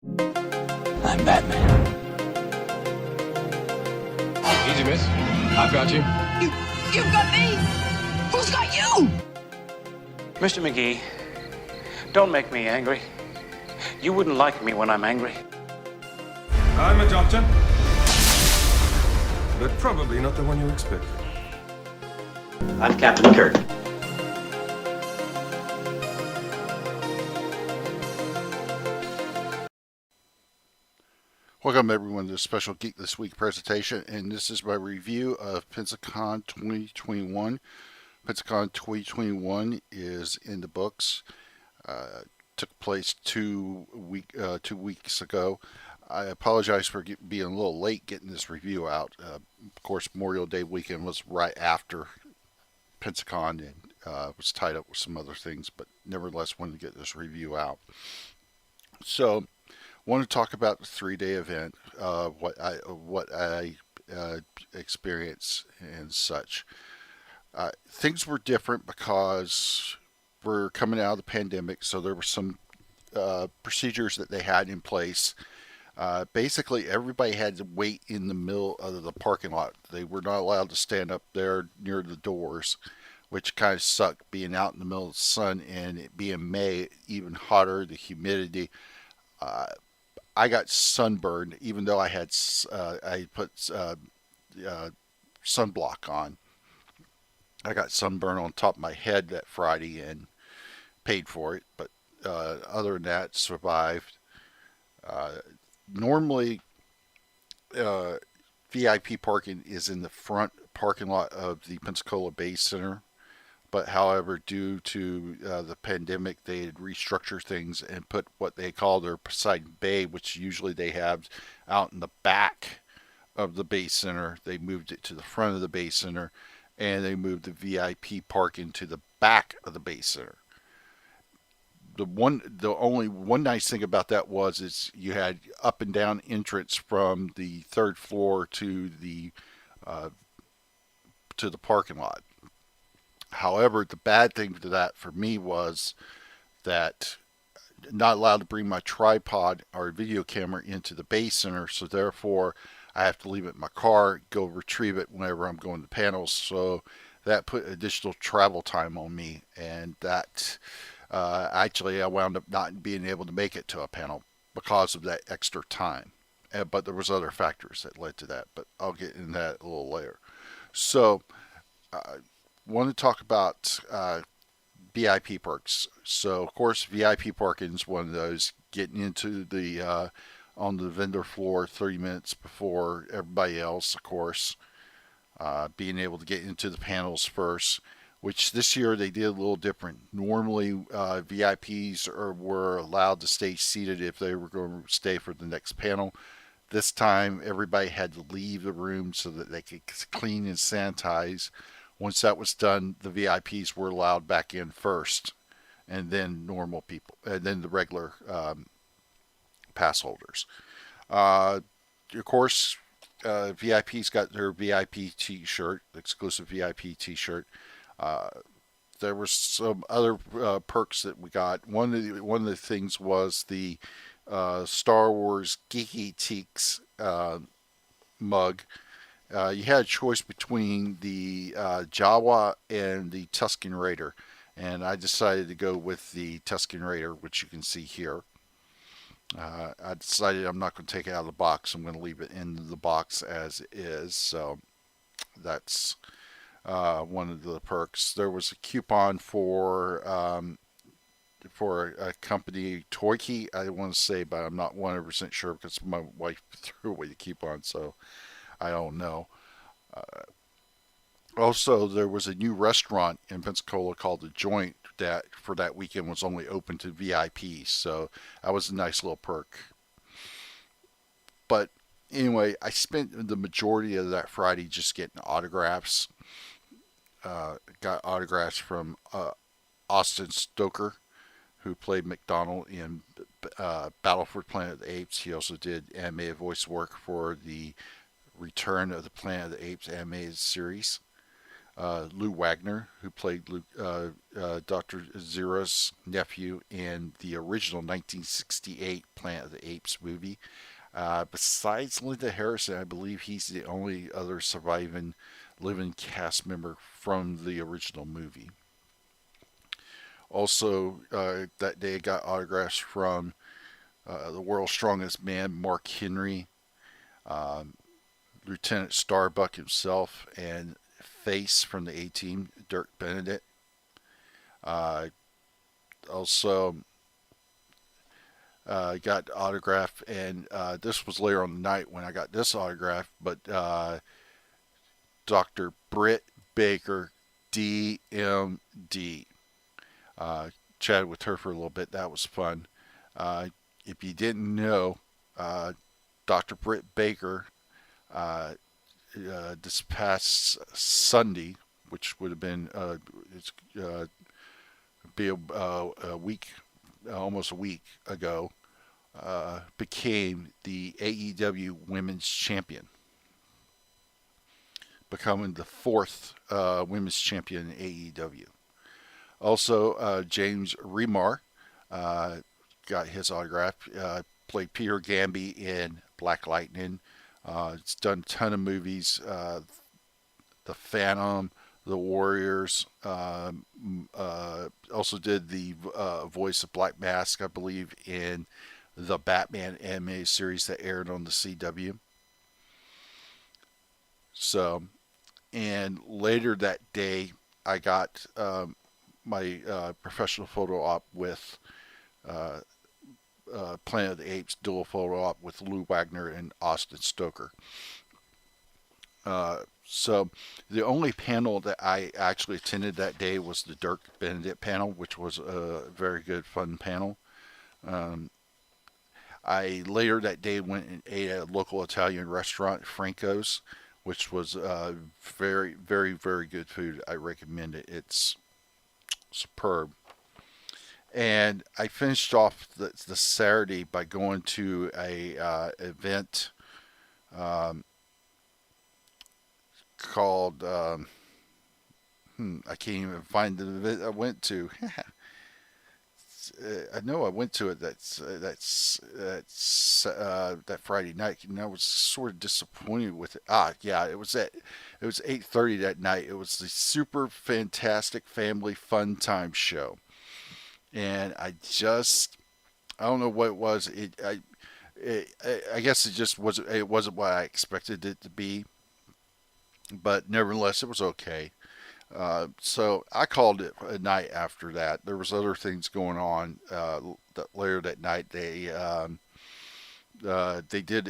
I'm Batman. Easy, miss. I've got you. You've got me? Who's got you? Mr. McGee, don't make me angry. You wouldn't like me when I'm angry. I'm a doctor. But probably not the one you expect. I'm Captain Kirk. Welcome everyone to this special Geek This Week presentation, and this is my review of Pensacon 2021. Pensacon 2021 is in the books. Took place 2 weeks ago. I apologize for being a little late getting this review out. Of course, Memorial Day weekend was right after Pensacon, and was tied up with some other things, but nevertheless wanted to get this review out. So, want to talk about the 3-day event, what I experienced and such. Things were different because we're coming out of the pandemic, so there were some procedures that they had in place. Basically, everybody had to wait in the middle of the parking lot. They were not allowed to stand up there near the doors, which kind of sucked, being out in the middle of the sun and it being May, even hotter, the humidity. I got sunburned, even though I put sunblock on. I got sunburn on top of my head that Friday and paid for it, but other than that, survived. Normally, VIP parking is in the front parking lot of the Pensacola Bay Center, but however, due to the pandemic, they had restructured things and put what they call their Poseidon Bay, which usually they have out in the back of the Bay Center. They moved it to the front of the Bay Center, and they moved the VIP parking to the back of the Bay Center. The only one nice thing about that is you had up and down entrance from the third floor to the parking lot. However, the bad thing to that for me was that not allowed to bring my tripod or video camera into the Bay Center, so therefore I have to leave it in my car, go retrieve it whenever I'm going to panels. So that put additional travel time on me, and that actually I wound up not being able to make it to a panel because of that extra time. But there was other factors that led to that, but I'll get into that a little later. So want to talk about VIP perks. So, of course, VIP parking is one of those. Getting into the on the vendor floor 30 minutes before everybody else, of course. Being able to get into the panels first, which this year they did a little different. Normally, VIPs were allowed to stay seated if they were going to stay for the next panel. This time, everybody had to leave the room so that they could clean and sanitize. Once that was done, the VIPs were allowed back in first, and then normal people, and then the regular pass holders. Of course, VIPs got their VIP T-shirt, exclusive VIP T-shirt. There were some other perks that we got. One of the things was the Star Wars Geeky Teaks mug. You had a choice between the Jawa and the Tusken Raider, and I decided to go with the Tusken Raider, which you can see here. I decided I'm not going to take it out of the box. I'm going to leave it in the box as is, so that's one of the perks. There was a coupon for a company, Toyki, I want to say, but I'm not 100% sure because my wife threw away the coupon, so I don't know. Also, there was a new restaurant in Pensacola called The Joint that for that weekend was only open to VIPs, so that was a nice little perk. But anyway, I spent the majority of that Friday just getting autographs. Got autographs from Austin Stoker, who played McDonald in Battle for Planet of the Apes. He also did animated voice work for the Return of the Planet of the Apes animated series. Lou Wagner, who played Dr. Zira's nephew in the original 1968 Planet of the Apes movie. Besides Linda Harrison, I believe he's the only other surviving living cast member from the original movie. Also, that day I got autographs from the world's strongest man, Mark Henry, um, Lieutenant Starbuck himself, and Face from the A-Team, Dirk Benedict. Uh, also, got autograph, and this was later on the night when I got this autograph, but Dr. Britt Baker, DMD. Chatted with her for a little bit. That was fun. If you didn't know, Dr. Britt Baker, this past Sunday, which would have been be a week, almost a week ago, became the AEW Women's Champion, becoming the fourth Women's Champion in AEW. Also, James Remar got his autograph. Played Peter Gamby in Black Lightning. It's done a ton of movies. The Phantom, The Warriors. Also did the voice of Black Mask, I believe, in the Batman anime series that aired on the CW. So, and later that day, I got my professional photo op with Planet of the Apes dual photo op with Lou Wagner and Austin Stoker. So the only panel that I actually attended that day was the Dirk Benedict panel, which was a very good, fun panel. I later that day went and ate at a local Italian restaurant, Franco's, which was very, very, very good food. I recommend it. It's superb. And I finished off the Saturday by going to a event called I can't even find the event I went to. I know I went to it. That Friday night, and I was sort of disappointed with it. Yeah, it was 8:30 that night. It was the Super Fantastic Family Fun Time show, and I don't know what it was. I guess it just wasn't. It wasn't what I expected it to be, but nevertheless, it was okay. So I called it a night after that. There was other things going on later that night. They did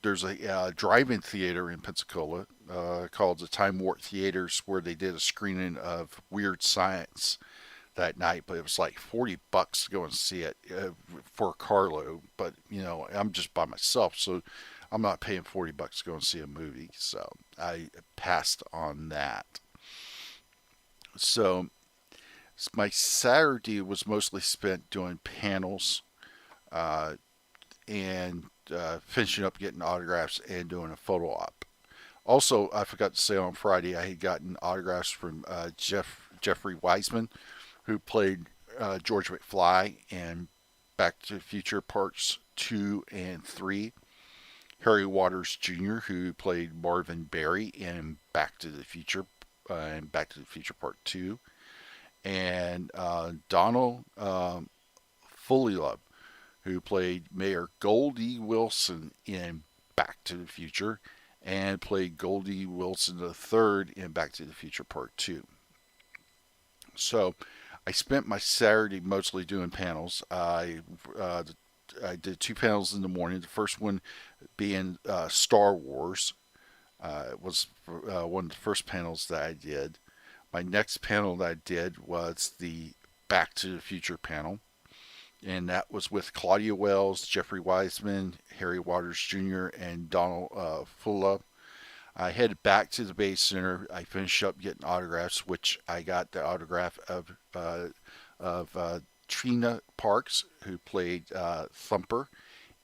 there's a drive-in theater in Pensacola called the Time Warp Theaters, where they did a screening of Weird Science that night, but it was like $40 to go and see it for a carload. But I'm just by myself, so I'm not paying $40 to go and see a movie. So I passed on that. So my Saturday was mostly spent doing panels and finishing up getting autographs and doing a photo op. Also, I forgot to say on Friday I had gotten autographs from Jeffrey Wiseman, who played George McFly in Back to the Future Parts 2 and 3. Harry Waters Jr., who played Marvin Berry in Back to the Future and Back to the Future Part 2. And Donald Fullylove, who played Mayor Goldie Wilson in Back to the Future and played Goldie Wilson III in Back to the Future Part 2. So I spent my Saturday mostly doing panels. I did 2 panels in the morning. The first one being Star Wars. It was one of the first panels that I did. My next panel that I did was the Back to the Future panel, and that was with Claudia Wells, Jeffrey Wiseman, Harry Waters Jr., and Donald Fulla. I headed back to the Bay Center. I finished up getting autographs, which I got the autograph of Trina Parks, who played Thumper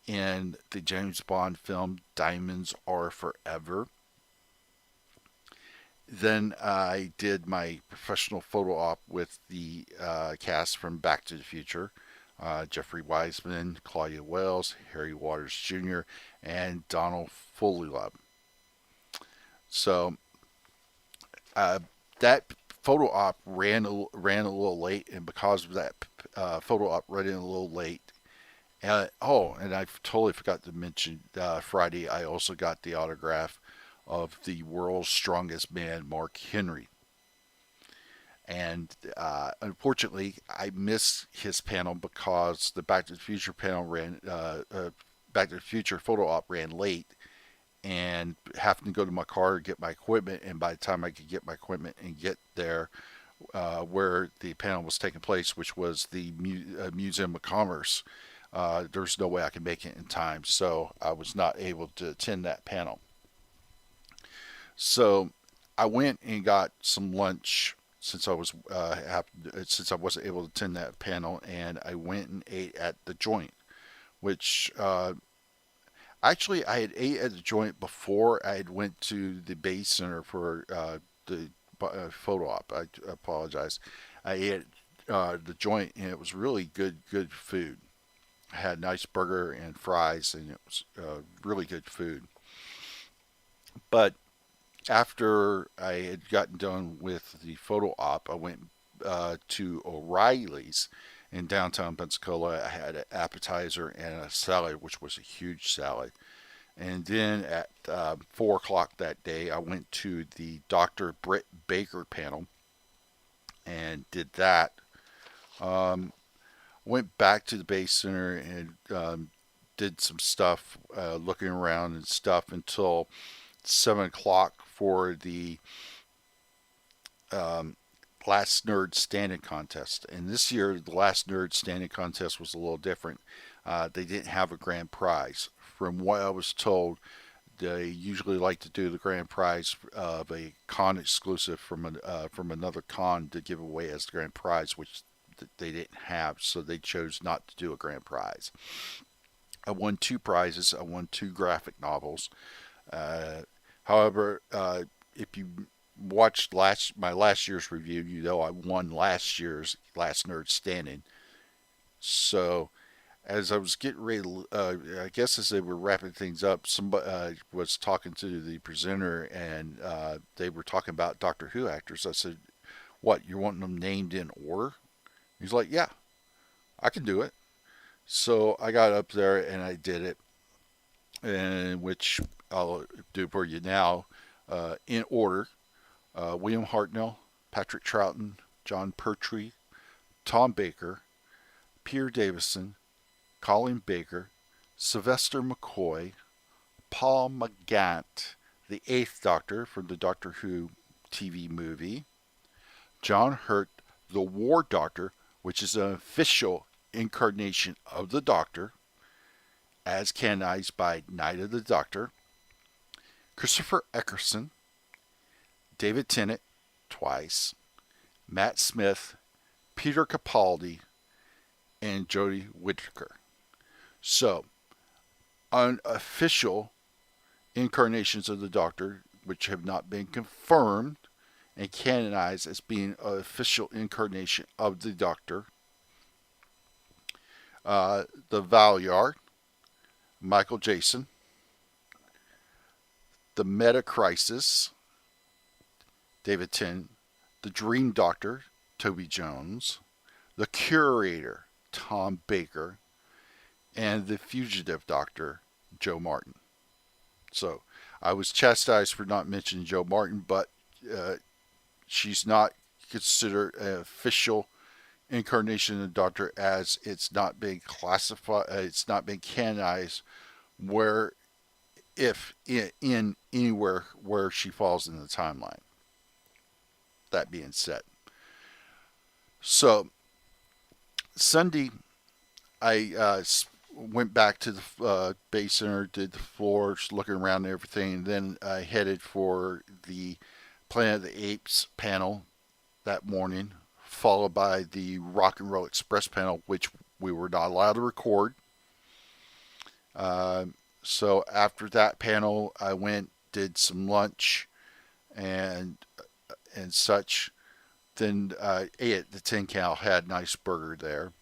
in the James Bond film Diamonds Are Forever. Then I did my professional photo op with the cast from Back to the Future. Jeffrey Wiseman, Claudia Wells, Harry Waters Jr., and Donald Fullalove. So uh, that photo op ran a little late, and because of that photo op running a little late, and I totally forgot to mention Friday. I also got the autograph of the world's strongest man, Mark Henry. And unfortunately, I missed his panel because the Back to the Future panel Back to the Future photo op ran late, and having to go to my car to get my equipment. And by the time I could get my equipment and get there, where the panel was taking place, which was the Museum of Commerce, there's no way I could make it in time. So I was not able to attend that panel. So I went and got some lunch since since I wasn't able to attend that panel, and I went and ate at the Joint, which actually I had ate at the Joint before I had went to the Bay Center for the photo op. I apologize. I ate the Joint, and it was really good food. I had a nice burger and fries, and it was really good food. But after I had gotten done with the photo op, I went to O'Reilly's in downtown Pensacola. I had an appetizer and a salad, which was a huge salad. And then at 4 o'clock that day, I went to the Dr. Britt Baker panel and did that. Went back to the Bay Center and did some stuff, looking around and stuff until 7 o'clock for the Last Nerd Standing Contest. And this year, the Last Nerd Standing Contest was a little different. They didn't have a grand prize. From what I was told, they usually like to do the grand prize of a con exclusive from another con to give away as the grand prize, which they didn't have, so they chose not to do a grand prize. I won 2 prizes. I won 2 graphic novels. However, if you watched my last year's review, you know I won last year's Last Nerd Standing. So as I was getting ready, I guess as they were wrapping things up, somebody was talking to the presenter, and they were talking about Doctor Who actors. I said, "What, you're wanting them named in order?" He's like, "Yeah, I can do it." So I got up there and I did it, and which I'll do for you now, in order. William Hartnell, Patrick Troughton, John Pertwee, Tom Baker, Peter Davison, Colin Baker, Sylvester McCoy, Paul McGant, the 8th Doctor from the Doctor Who TV movie, John Hurt, the War Doctor, which is an official incarnation of the Doctor, as canonized by Night of the Doctor, Christopher Eccleston, David Tennant, twice, Matt Smith, Peter Capaldi, and Jodie Whittaker. So, unofficial incarnations of the Doctor, which have not been confirmed and canonized as being an official incarnation of the Doctor. The Valyard, Michael Jason, the Meta Crisis, David Tennant, the Dream Doctor, Toby Jones, the Curator, Tom Baker, and the Fugitive Doctor, Joe Martin. So I was chastised for not mentioning Joe Martin, but she's not considered an official incarnation of the Doctor, as it's not been classified, it's not been canonized where, if in anywhere where she falls in the timeline. That being said, so Sunday I went back to the Bay Center, did the floors, looking around and everything, and then I headed for the Planet of the Apes panel that morning, followed by the Rock and Roll Express panel, which we were not allowed to record. So after that panel, I went, did some lunch, and such. Then ate at the Tin Cow, had a nice burger there.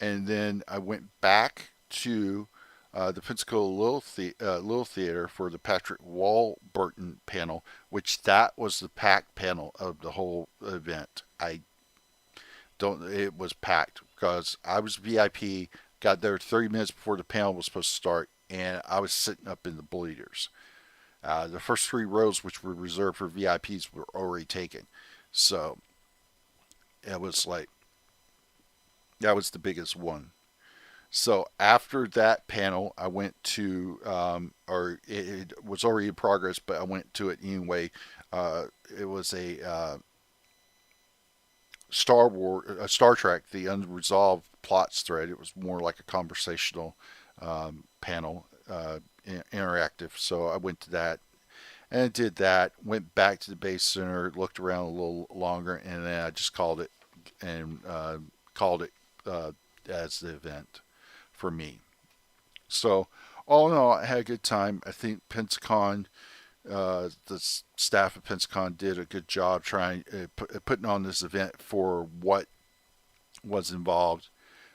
And then I went back to the Pensacola Little Theater for the Patrick Burton panel, which that was the packed panel of the whole event. It was packed because I was VIP, got there 30 minutes before the panel was supposed to start, and I was sitting up in the bleeders. The first 3 rows, which were reserved for VIPs, were already taken. So it was like, that was the biggest one. So after that panel, I went to, or it was already in progress, but I went to it anyway. It was a Star Trek, the Unresolved Plots thread. It was more like a conversational panel, interactive. So I went to that and did that. Went back to the base center, looked around a little longer, and then I just called it as the event for me. So all in all, I had a good time. I think Pensacon, the staff of Pensacon did a good job trying putting on this event for what was involved.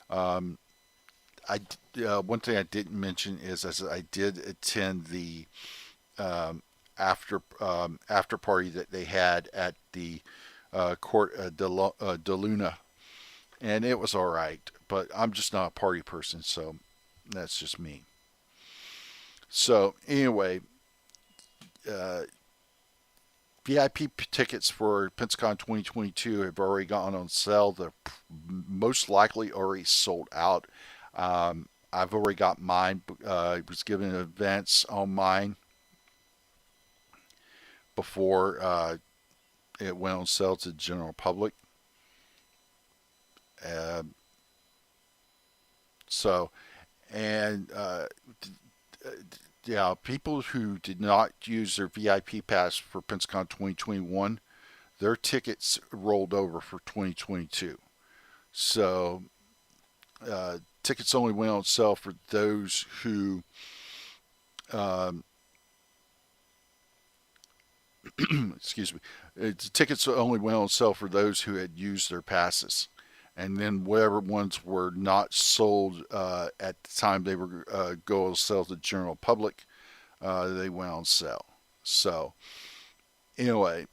One thing I didn't mention is I did attend the after party that they had at the Court de Luna, and it was all right. But I'm just not a party person, so that's just me. So anyway, VIP tickets for Pensacon 2022 have already gone on sale. They're most likely already sold out. I've already got mine. I was given an advance on mine before it went on sale to the general public. Yeah, people who did not use their VIP pass for Pensacon 2021, their tickets rolled over for 2022. So tickets only went on sale for those who excuse me. Tickets only went on sale for those who had used their passes. And then whatever ones were not sold at the time they were go on sale to the general public, they went on sale. So anyway,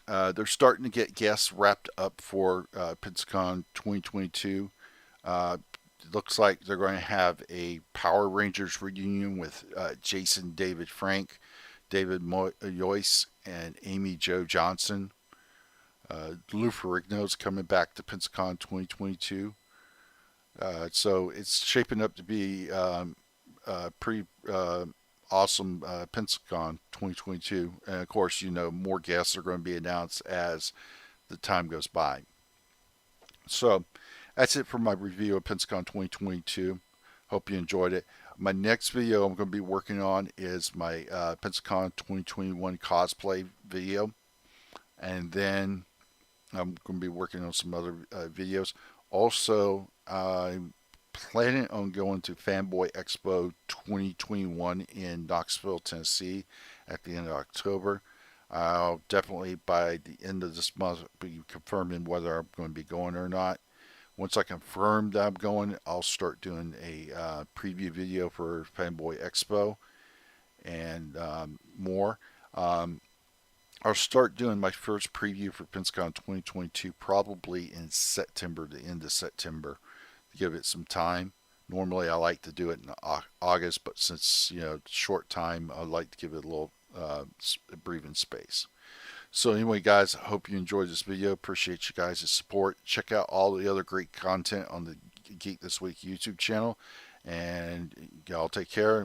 they're starting to get guests wrapped up for Pensacon 2022. Looks like they're going to have a Power Rangers reunion with Jason David Frank, David Moyes, and Amy Jo Johnson. Lou Ferrigno's coming back to Pensacon 2022. So it's shaping up to be pretty awesome Pensacon 2022. And of course, more guests are going to be announced as the time goes by. So that's it for my review of Pensacon 2022. Hope you enjoyed it. My next video I'm going to be working on is my Pensacon 2021 cosplay video. And then I'm going to be working on some other videos. Also, I'm planning on going to Fanboy Expo 2021 in Knoxville, Tennessee at the end of October. I'll definitely, by the end of this month, be confirming whether I'm going to be going or not. Once I confirm that I'm going, I'll start doing a preview video for Fanboy Expo and more. I'll start doing my first preview for Pensacon 2022 probably in September, the end of September, to give it some time. Normally I like to do it in August, but since, short time, I like to give it a little breathing space. So anyway, guys, I hope you enjoyed this video. Appreciate you guys' support. Check out all the other great content on the Geek This Week YouTube channel. And y'all take care.